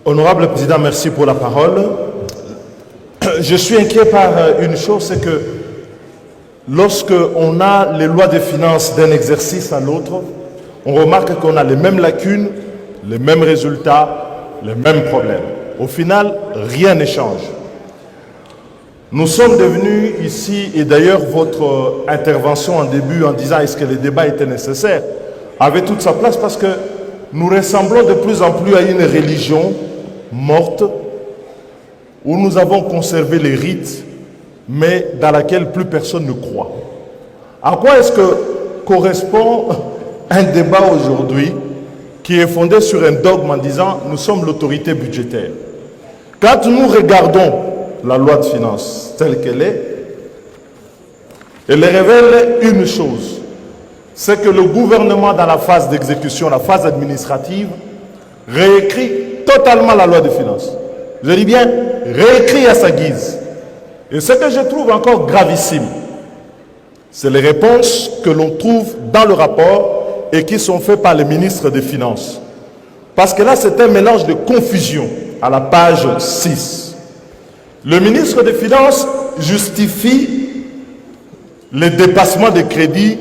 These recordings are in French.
Honorable Président, merci pour la parole. Je suis inquiet par une chose, c'est que lorsque on a les lois de finances d'un exercice à l'autre, on remarque qu'on a les mêmes lacunes, les mêmes résultats, les mêmes problèmes. Au final, rien ne change. Nous sommes devenus ici, et d'ailleurs votre intervention en début en disant est-ce que les débats étaient nécessaires, avait toute sa place parce que nous ressemblons de plus en plus à une religion morte où nous avons conservé les rites, mais dans laquelle plus personne ne croit. À quoi est-ce que correspond un débat aujourd'hui qui est fondé sur un dogme en disant nous sommes l'autorité budgétaire? Quand nous regardons la loi de finances telle qu'elle est, elle révèle une chose, c'est que le gouvernement dans la phase d'exécution, la phase administrative, réécrit totalement la loi de finances. Je dis bien réécrit à sa guise. Et ce que je trouve encore gravissime, c'est les réponses que l'on trouve dans le rapport et qui sont faites par le ministre des Finances. Parce que là, c'est un mélange de confusion à la page 6. Le ministre des Finances justifie les dépassements de crédits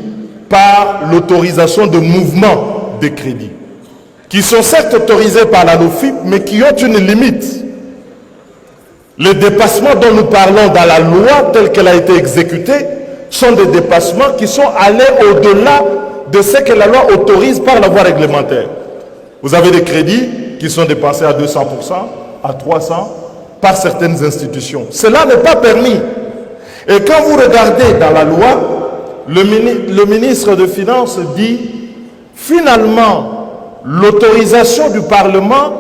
par l'autorisation de mouvements de crédits, qui sont certes autorisés par la LOFIP, mais qui ont une limite. Les dépassements dont nous parlons dans la loi telle qu'elle a été exécutée sont des dépassements qui sont allés au-delà de ce que la loi autorise par la voie réglementaire. Vous avez des crédits qui sont dépensés à 200%, à 300% par certaines institutions. Cela n'est pas permis. Et quand vous regardez dans la loi, le ministre des Finances dit finalement l'autorisation du Parlement,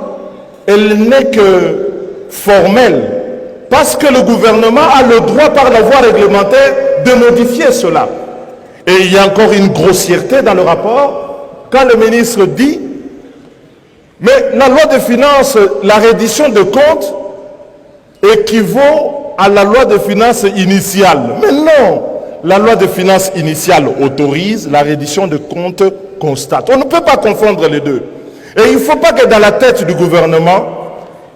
elle n'est que formelle. Parce que le gouvernement a le droit par la voie réglementaire de modifier cela. Et il y a encore une grossièreté dans le rapport quand le ministre dit mais la loi de finances, la reddition de comptes équivaut à la loi de finances initiale. Mais non, la loi de finances initiale autorise, la reddition de comptes constate. On ne peut pas confondre les deux. Et il ne faut pas que dans la tête du gouvernement,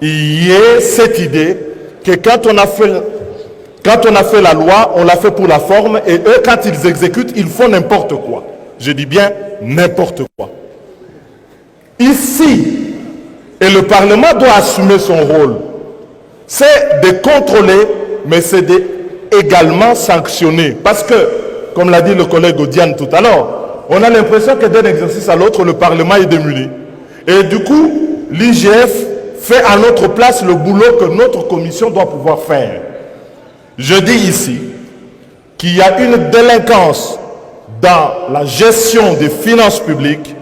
il y ait cette idée que quand on a fait la loi, on l'a fait pour la forme, et eux, quand ils exécutent, ils font n'importe quoi. Je dis bien n'importe quoi. Ici, et le Parlement doit assumer son rôle, c'est de contrôler, mais c'est également sanctionner. Parce que, comme l'a dit le collègue Odiane tout à l'heure, on a l'impression que d'un exercice à l'autre, le Parlement est démuni. Et du coup, l'IGF fait à notre place le boulot que notre commission doit pouvoir faire. Je dis ici qu'il y a une délinquance dans la gestion des finances publiques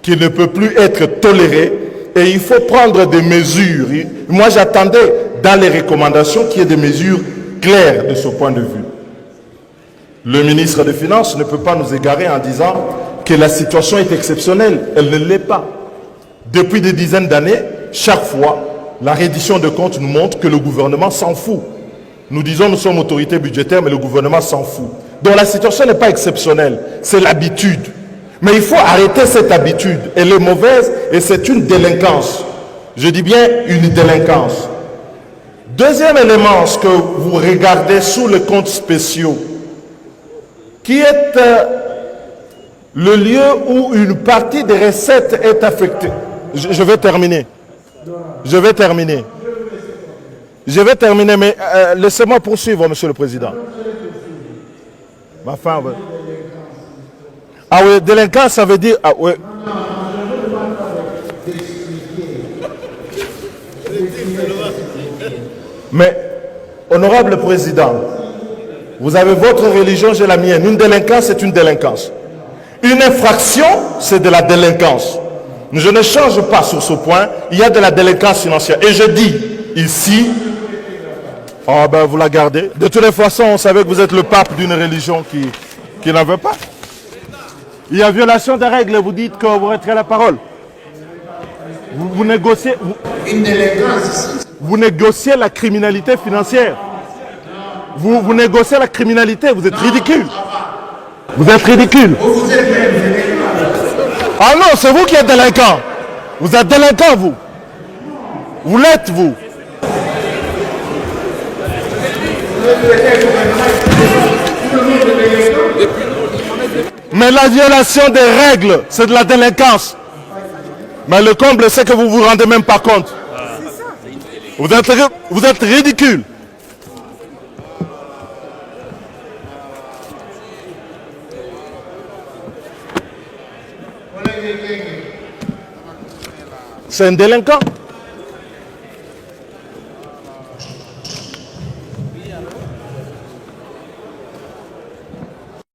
qui ne peut plus être tolérée et il faut prendre des mesures. Moi, j'attendais dans les recommandations qu'il y ait des mesures claires de ce point de vue. Le ministre des Finances ne peut pas nous égarer en disant que la situation est exceptionnelle. Elle ne l'est pas. Depuis des dizaines d'années, chaque fois, la reddition de comptes nous montre que le gouvernement s'en fout. Nous disons nous sommes autorité budgétaire, mais le gouvernement s'en fout. Donc la situation n'est pas exceptionnelle, c'est l'habitude. Mais il faut arrêter cette habitude. Elle est mauvaise et c'est une délinquance. Je dis bien une délinquance. Deuxième élément, ce que vous regardez sous les comptes spéciaux, qui est le lieu où une partie des recettes est affectée. Je vais terminer. Je vais terminer, mais laissez-moi poursuivre, Monsieur le Président. Ma fin, ouais. Ah oui, délinquance, ça veut dire... Ah oui. Mais, honorable Président, vous avez votre religion, j'ai la mienne. Une délinquance, c'est une délinquance. Une infraction, c'est de la délinquance. Je ne change pas sur ce point. Il y a de la délinquance financière. Et je dis ici, oh ben vous la gardez. De toutes les façons, on savait que vous êtes le pape d'une religion qui n'en veut pas. Il y a violation des règles. Vous dites que vous retirez la parole. Vous négociez. Une délinquance. Vous négociez la criminalité financière. Vous négociez la criminalité. Vous êtes ridicule. Vous êtes ridicule. Vous êtes même délinquant. Ah non, c'est vous qui êtes délinquant. Vous êtes délinquant, vous. Vous l'êtes, vous. Mais la violation des règles, c'est de la délinquance. Mais le comble, c'est que vous vous rendez même pas compte. Vous êtes ridicule. C'est un délinquant.